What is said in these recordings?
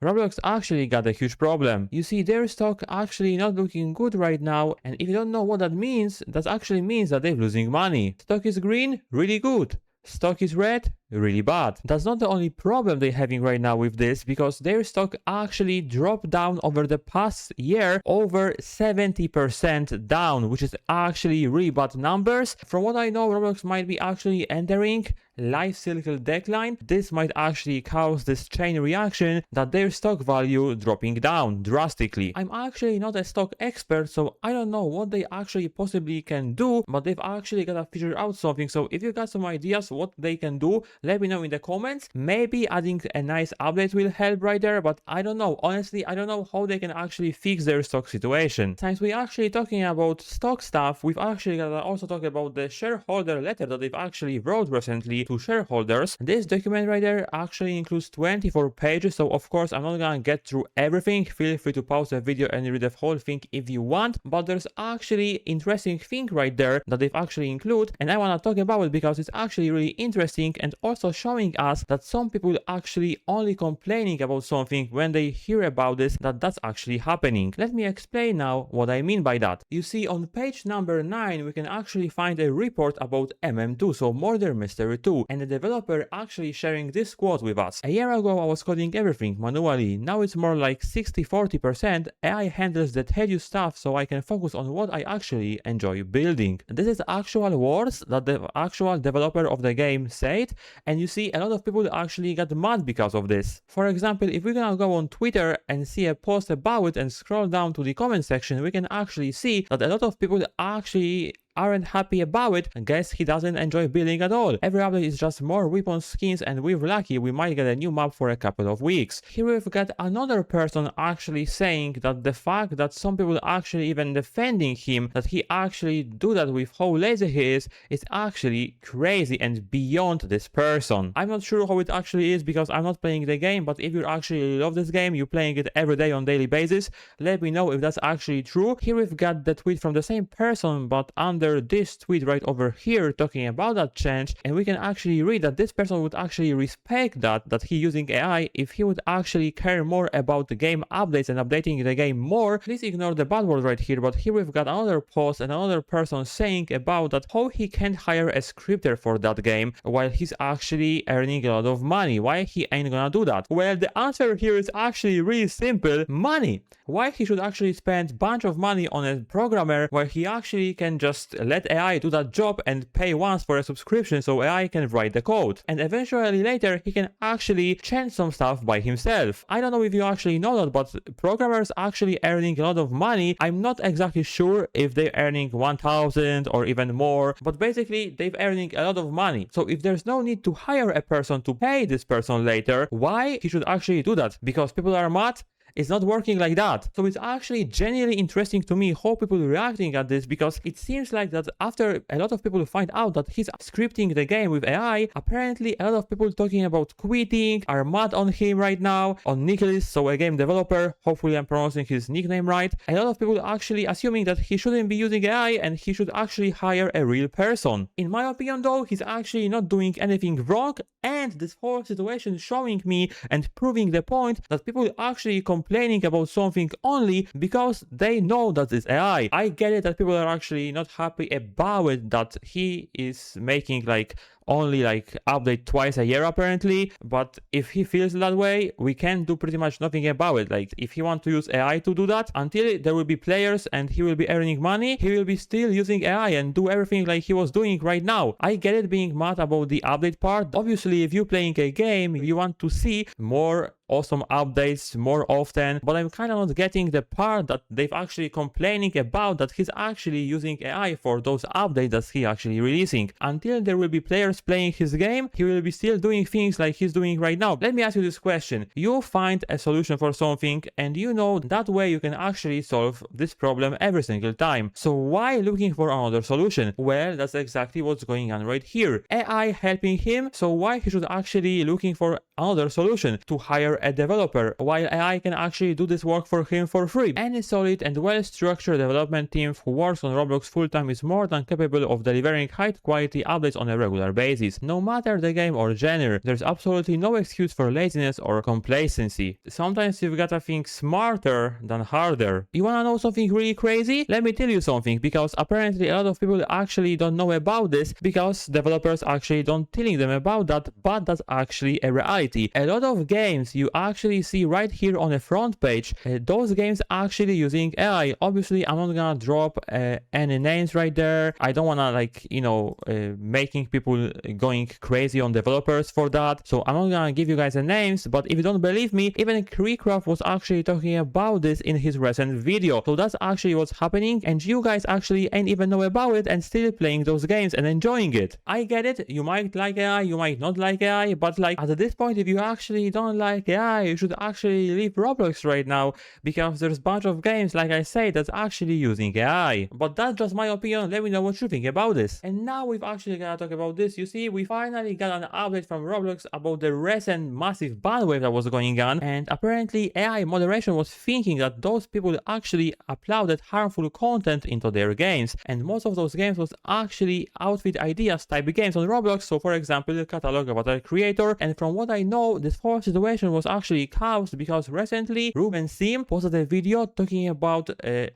Roblox actually got a huge problem. You see, their stock actually not looking good right now, and if you don't know what that means, that actually means that they're losing money. Stock is green, really good. Stock is red, really bad. That's not the only problem they're having right now with this, because their stock actually dropped down over the past year over 70% down, which is actually really bad numbers. From what I know, Roblox might be actually entering life cycle decline. This might actually cause this chain reaction that their stock value dropping down drastically. I'm actually not a stock expert, so I don't know what they actually possibly can do, but they've actually gotta figure out something. So if you got some ideas what they can do, let me know in the comments. Maybe adding a nice update will help right there, but I don't know. Honestly, I don't know how they can actually fix their stock situation. Since we're actually talking about stock stuff, we've actually gotta also talk about the shareholder letter that they've actually wrote recently to shareholders. This document right there actually includes 24 pages, so of course I'm not gonna get through everything. Feel free to pause the video and read the whole thing if you want, but there's actually interesting thing right there that they've actually included, and I want to talk about it because it's actually really interesting and also showing us that some people actually only complaining about something when they hear about this, that's actually happening. Let me explain now what I mean by that. You see, on page number 9 we can actually find a report about MM2, so Murder Mystery 2, and the developer actually sharing this quote with us. A year ago I was coding everything manually, now it's more like 60-40%. AI handles the tedious stuff so I can focus on what I actually enjoy building. This is actual words that the actual developer of the game said, and you see a lot of people actually got mad because of this. For example, if we're gonna go on Twitter and see a post about it and scroll down to the comment section, we can actually see that a lot of people actually aren't happy about it. Guess he doesn't enjoy building at all. Every update is just more weapon skins, and we're lucky we might get a new map for a couple of weeks. Here we've got another person actually saying that the fact that some people actually even defending him, that he actually do that with how lazy he is actually crazy and beyond this person. I'm not sure how it actually is because I'm not playing the game, but if you actually love this game, you're playing it every day on daily basis, let me know if that's actually true. Here we've got the tweet from the same person, but under this tweet right over here talking about that change, and we can actually read that this person would actually respect that he using AI if he would actually care more about the game updates and updating the game more. Please ignore the bad word right here, but here we've got another post and another person saying about that how he can't hire a scripter for that game while he's actually earning a lot of money. Why he ain't gonna do that? Well, the answer here is actually really simple: money. Why he should actually spend bunch of money on a programmer where he actually can just let AI do that job and pay once for a subscription so AI can write the code, and eventually later he can actually change some stuff by himself. I don't know if you actually know that, but programmers actually earning a lot of money. I'm not exactly sure if they're earning 1,000 or even more, but basically they're earning a lot of money. So if there's no need to hire a person to pay this person later, why he should actually do that? Because people are mad? It's not working like that. So it's actually genuinely interesting to me how people reacting at this, because it seems like that after a lot of people find out that he's scripting the game with AI, apparently a lot of people talking about quitting, are mad on him right now, on Nicholas, so a game developer, hopefully I'm pronouncing his nickname right. A lot of people actually assuming that he shouldn't be using AI and he should actually hire a real person. In my opinion though, he's actually not doing anything wrong, and this whole situation showing me and proving the point that people actually complaining about something only because they know that it's AI. I get it that people are actually not happy about it, that he is making only update twice a year apparently, but if he feels that way, we can do pretty much nothing about it. If he wants to use AI to do that, until there will be players and he will be earning money, he will be still using AI and do everything like he was doing right now. I get it being mad about the update part. Obviously, if you're playing a game, you want to see more awesome updates more often, but I'm kind of not getting the part that they've actually complaining about, that he's actually using AI for those updates that he actually releasing. Until there will be players playing his game, he will be still doing things like he's doing right now. Let me ask you this question: you find a solution for something and you know that way you can actually solve this problem every single time, so why looking for another solution? Well, that's exactly what's going on right here. AI helping him, so why he should actually looking for another solution to hire a developer while AI can actually do this work for him for free? Any solid and well-structured development team who works on Roblox full-time is more than capable of delivering high-quality updates on a regular basis. basis, no matter the game or genre. There's absolutely no excuse for laziness or complacency. Sometimes you've gotta think smarter than harder. You wanna know something really crazy? Let me tell you something, because apparently a lot of people actually don't know about this because developers actually don't telling them about that, but that's actually a reality. A lot of games you actually see right here on the front page, those games actually using AI. Obviously, I'm not gonna drop any names right there. I don't wanna making people going crazy on developers for that. So I'm not gonna give you guys the names, but if you don't believe me, even Creecraft was actually talking about this in his recent video. So that's actually what's happening, and you guys actually ain't even know about it and still playing those games and enjoying it. I get it, you might like AI, you might not like AI, but like at this point, if you actually don't like AI, you should actually leave Roblox right now, because there's a bunch of games, like I say, that's actually using AI. But that's just my opinion. Let me know what you think about this. And now we've actually gotta talk about this. You see, we finally got an update from Roblox about the recent massive ban wave that was going on, and apparently AI moderation was thinking that those people actually uploaded harmful content into their games, and most of those games was actually outfit ideas type games on Roblox. So for example, the catalog avatar creator, and from what I know, this whole situation was actually caused because recently Ruben Sim posted a video talking about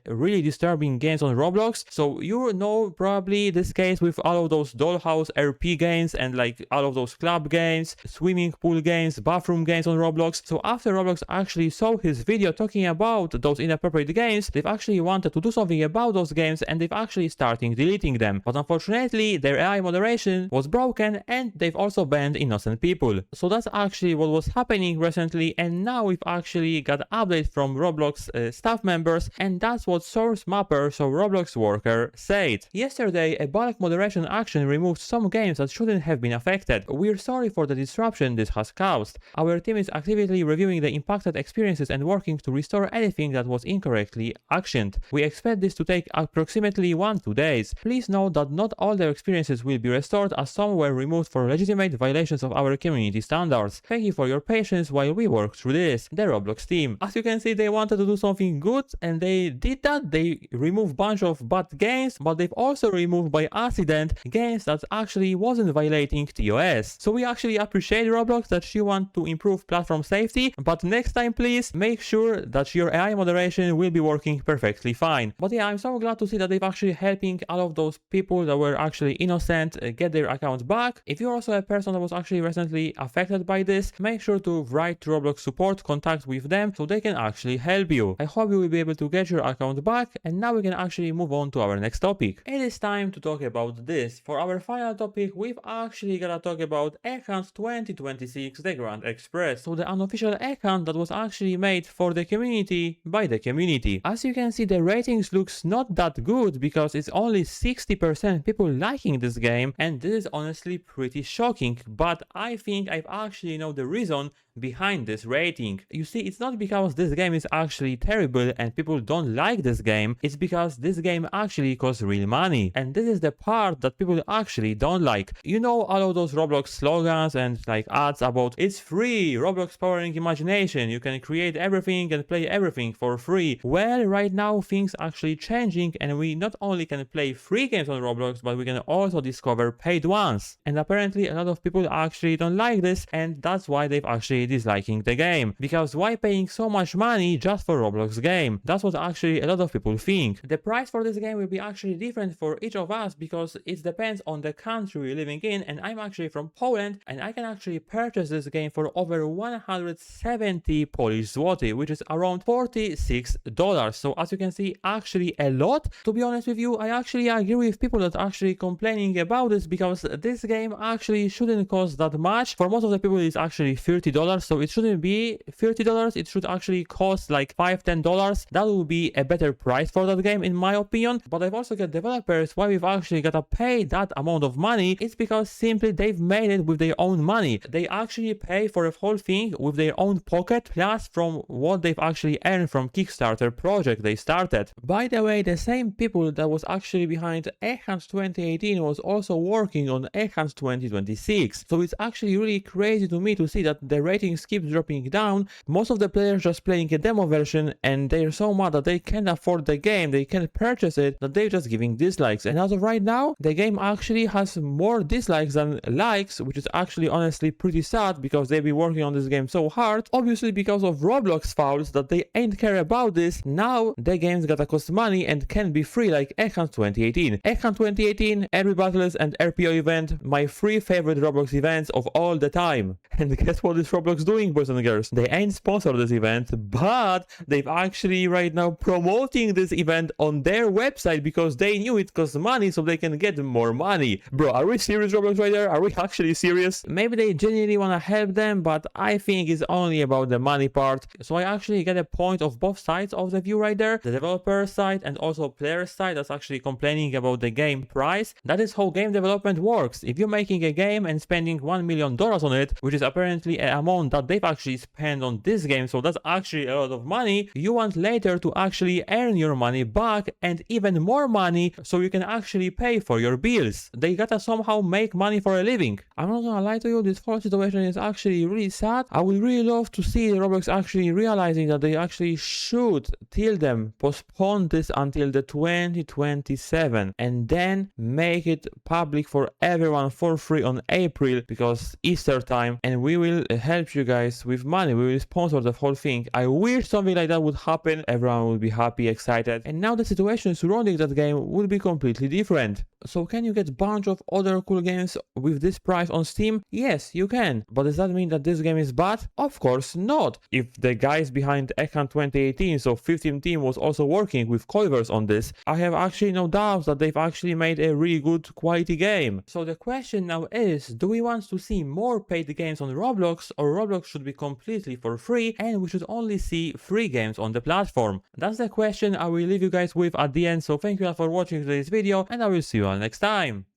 really disturbing games on Roblox. So you know probably this case with all of those dollhouse RP games and like all of those club games, swimming pool games, bathroom games on Roblox. So after Roblox actually saw his video talking about those inappropriate games, they've actually wanted to do something about those games, and they've actually starting deleting them. But unfortunately, their AI moderation was broken, and they've also banned innocent people. So that's actually what was happening recently, and now we've actually got update from Roblox staff members, and that's what source mapper, so Roblox worker, said. Yesterday, a bulk moderation action removed some games that shouldn't have been affected. We're sorry for the disruption this has caused. Our team is actively reviewing the impacted experiences and working to restore anything that was incorrectly actioned. We expect this to take approximately 1-2 days. Please note that not all their experiences will be restored, as some were removed for legitimate violations of our community standards. Thank you for your patience while we work through this. The Roblox team. As you can see, they wanted to do something good, and they did that. They removed bunch of bad games, but they've also removed by accident games that actually wasn't violating TOS. So we actually appreciate Roblox that you want to improve platform safety, but next time please make sure that your AI moderation will be working perfectly fine. But yeah, I'm so glad to see that they've actually helping all of those people that were actually innocent get their accounts back. If you're also a person that was actually recently affected by this, make sure to write to Roblox support, contact with them so they can actually help you. I hope you will be able to get your account back, and now we can actually move on to our next topic. It is time to talk about this. For our final topic, we've actually gotta talk about Account 2026, the Grand Express. So the unofficial account that was actually made for the community by the community. As you can see, the ratings looks not that good because it's only 60% people liking this game, and this is honestly pretty shocking, but I think I've actually know the reason behind this rating. You see, it's not because this game is actually terrible and people don't like this game, it's because this game actually costs real money, and this is the part that people actually don't like. You know, all of those Roblox slogans and like ads about it's free, Roblox powering imagination, you can create everything and play everything for free. Well, right now things actually changing, and we not only can play free games on Roblox, but we can also discover paid ones, and apparently a lot of people actually don't like this, and that's why they've actually disliking the game, because why paying so much money just for Roblox game? That's what actually a lot of people think. The price for this game will be actually different for each of us because it depends on the country we're living in, and I'm actually from Poland, and I can actually purchase this game for over 170 Polish zloty, which is around $46. So as you can see, actually a lot. To be honest with you, I actually agree with people that actually complaining about this, because this game actually shouldn't cost that much. For most of the people it's actually $30, so it shouldn't be $30, it should actually cost like $5-10. That will be a better price for that game in my opinion. But I've also got developers why we've actually gotta pay that amount of money. It's because simply they've made it with their own money. They actually pay for the whole thing with their own pocket, plus from what they've actually earned from Kickstarter project they started. By the way, the same people that was actually behind Account 2018 was also working on Account 2026. So it's actually really crazy to me to see that the ratings keep dropping down. Most of the players just playing a demo version, and they're so mad that they can't afford the game, they can't purchase it, that they're just giving dislikes. And as of right now, the game actually has more more dislikes than likes, which is actually honestly pretty sad because they've been working on this game so hard. Obviously because of Roblox fouls that they ain't care about this, now the game's gotta cost money and can be free like Egghunt 2018. Egghunt 2018, Every Battles and RPO event, my 3 favorite Roblox events of all the time. And guess what is Roblox doing, boys and girls? They ain't sponsored this event, but they've actually right now promoting this event on their website because they knew it costs money so they can get more money. Bro, are we serious, Roblox right there? Are we actually serious? Maybe they genuinely want to help them, but I think it's only about the money part. So I actually get a point of both sides of the view right there. The developer side and also player side that's actually complaining about the game price. That is how game development works. If you're making a game and spending $1 million on it, which is apparently an amount that they've actually spent on this game, so that's actually a lot of money, you want later to actually earn your money back and even more money so you can actually pay for your bills. They gotta somehow make money for a living. I'm not gonna lie to you, this whole situation is actually really sad. I would really love to see Roblox actually realizing that they actually should till them postpone this until the 2027 and then make it public for everyone for free on April because Easter time, and we will help you guys with money. We will sponsor the whole thing. I wish something like that would happen. Everyone would be happy, excited, and now the situation surrounding that game would be completely different. So can you get a bunch of other cool games with this price on Steam? Yes, you can. But does that mean that this game is bad? Of course not. If the guys behind Egghunt 2018, so 15 team, was also working with Coivers on this, I have actually no doubts that they've actually made a really good quality game. So the question now is, do we want to see more paid games on Roblox, or Roblox should be completely for free and we should only see free games on the platform? That's the question I will leave you guys with at the end. So thank you all for watching today's video and I will see you all next time.